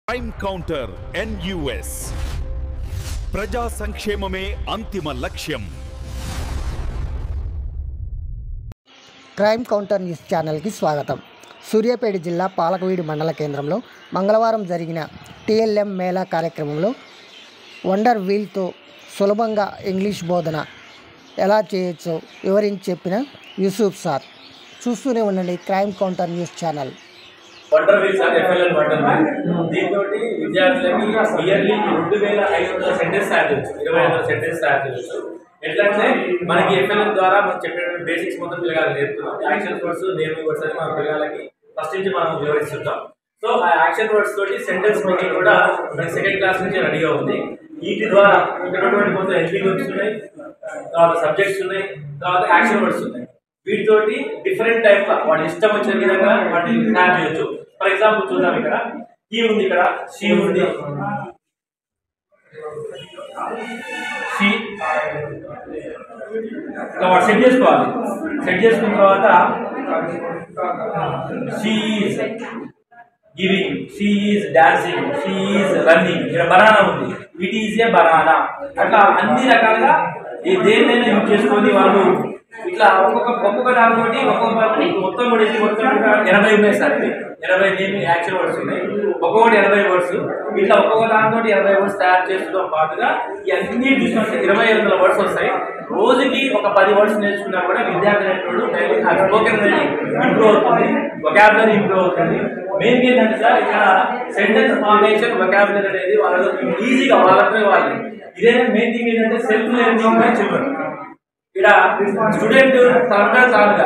Crime counter NUS ప్రజా సంక్షేమమే అంతిమ లక్ష్యం. క్రైమ్ కౌంటర్ న్యూస్ ఛానల్కి స్వాగతం. సూర్యాపేట జిల్లా పాలకవీడు మండల కేంద్రంలో మంగళవారం జరిగిన TLM మేళా కార్యక్రమంలో వండర్ వీల్తో సులభంగా ఇంగ్లీష్ బోధన ఎలా చేయొచ్చో వివరించి చెప్పిన యూసుఫ్ సార్. చూస్తూనే ఉండండి crime counter news channel. Wonder wheel sir FLL wonder wheel దీంతో విద్యార్థులకి ఇయర్లీ 2500 సెంటెన్స్ తయారు చేయొచ్చు, 2500 సెంటెన్స్ తయారు చేయొచ్చు. ఎట్లంటే మనకి FLL ద్వారా మనం చెప్పిన బేసిక్స్ మొత్తం పిల్లగాలు నేర్పుతున్నాం. యాక్షన్ వర్డ్స్ నేర్పు వర్డ్స్ అని మన పిల్లలకి ఫస్ట్ నుంచి మనం వివరిస్తుంటాం. సో ఆ యాక్షన్ వర్డ్స్ తోటి సెంటెన్స్ మేకింగ్ కూడా మనకి సెకండ్ క్లాస్ నుంచి రెడీగా ఉంది. వీటి ద్వారా ఇక్కడ మొత్తం హెల్పింగ్ వర్డ్స్ ఉన్నాయి, తర్వాత సబ్జెక్ట్స్ ఉన్నాయి, తర్వాత యాక్షన్ వర్డ్స్ ఉన్నాయి. వీటితోటి డిఫరెంట్ టైప్ వాటి ఇష్టం వచ్చిన విధంగా వాటిని తయారు చేయొచ్చు. ఫర్ ఎగ్జాంపుల్ చూద్దాం, ఇక్కడ హీ ఉంది, ఇక్కడ షీ ఉంది. షీ వాడు సెట్ చేసుకోవాలి. సెట్ చేసుకున్న తర్వాత she is giving, she is dancing, she is running. ఇక్కడ బనానా ఉంది, ఇట్ ఈజ్ ఏ బనానా. అట్లా అన్ని రకాలుగా ఈ దేన్నైనా యూజ్ చేసుకొని వాళ్ళు ఇట్లా ఒక్కొక్క దానితో మొత్తం కూడా మొత్తం 80 ఉన్నాయి సార్. 80 దీన్ని యాక్షన్ వర్డ్స్ ఉన్నాయి, ఒక్కొక్కటి 80 వర్డ్స్. ఇట్లా ఒక్కొక్క దానితో 80 వర్డ్స్ తయారు చేస్తూ పాటుగా ఇవన్నీ చూసినట్టు 2500 వర్డ్స్ వస్తాయి. రోజుకి ఒక 10 వర్డ్స్ నేర్చుకున్నా కూడా విద్యార్థి అనేటువంటి స్పోకెన్ ఇంప్రూవ్ అవుతుంది, వొకాబులరీ ఇంప్రూవ్ అవుతుంది. మెయిన్ ఏంటంటే సార్ ఇక్కడ సెంటెన్స్ ఫార్మేషన్ వొకాబులరీ అనేది వాళ్ళలో ఈజీగా వాళ్ళకి వాళ్ళు. ఇదే మెయిన్ థింగ్ ఏంటంటే సెల్ఫ్ లెర్నింగ్ చిల్డ్రన్. ఇక్కడ స్టూడెంట్ తానుగా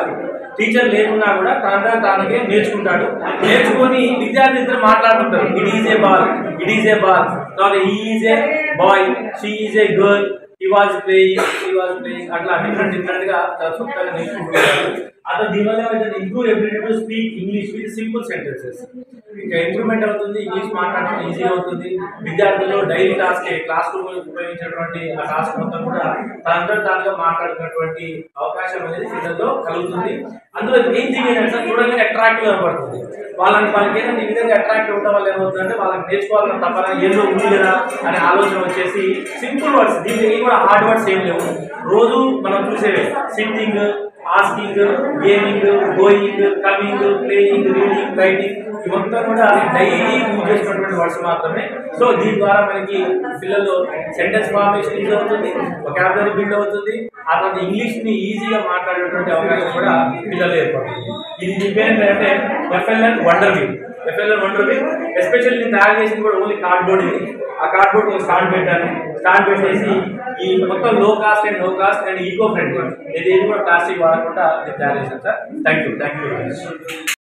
టీచర్ లేకున్నా కూడా తానుగా నేర్చుకుంటాడు. నేర్చుకొని విద్యార్థి ఇద్దరు మాట్లాడుతుంటారు. It is a ball, it is a ball, తర్వాత he is a boy, she is a girl, he was playing, she was playing. అట్లా డిఫరెంట్ గా సొంతంగా నేర్చుకుంటారు. అట్లా దీనివల్ల improve ability to speak English with simple sentences. ఇంకా improvement అవుతుంది, English మాట్లాడడం ఈజీగా అవుతుంది. విద్యార్థులు డైలీ టాస్క్ క్లాస్ రూమ్ ఉపయోగించేటువంటి ఆ టాస్క్ మొత్తం కూడా తానుగా మాట్లాడుకున్నటువంటి అవకాశం అనేది పిల్లల్లో కలుగుతుంది. అందులో మెయిన్ థింగ్ ఏంటంటే చూడగానే అట్రాక్టివ్ కనపడుతుంది. వాళ్ళకి ఏదైనా ఈ విధంగా అట్రాక్టివ్ ఉండడం వల్ల ఏమవుతుందంటే వాళ్ళకి నేర్చుకోవాలని తప్పన ఏదో ఉంది కదా అనే ఆలోచన వచ్చేసి సింపుల్ వర్డ్స్, దీనికి కూడా హార్డ్ వర్డ్స్ ఏం లేవు. రోజు మనం చూసేవే sitting, asking, gaming, going, coming, playing, reading, writing, ఇవంతా కూడా డైలీ యూజ్ చేసినటువంటి వర్డ్స్ మాత్రమే. సో దీని ద్వారా మనకి పిల్లలు సెంటెన్స్ ఫార్మేషన్ ఈజీ అవుతుంది, వొకాబులరీ బిల్డ్ అవుతుంది. ఆ తర్వాత ఇంగ్లీష్ ని ఈజీగా మాట్లాడేటువంటి అవకాశం కూడా పిల్లలు ఏర్పడుతుంది. ఇది ఏంటంటే FLL wonder wheel. FLL wonder wheel especially నేను తయారు చేసింది కూడా ఓన్లీ కార్డ్బోర్డ్. ఇది ఆ కార్డ్బోర్డ్ స్టాండ్ పెట్టాను. స్టాండ్ పెట్టేసి ఈ మొత్తం లో కాస్ట్ అండ్ ఈకో ఫ్రెండ్లీ, ఇది కూడా ప్లాస్టిక్ వాడకుండా నేను తయారు చేశాను sir. Thank you very much.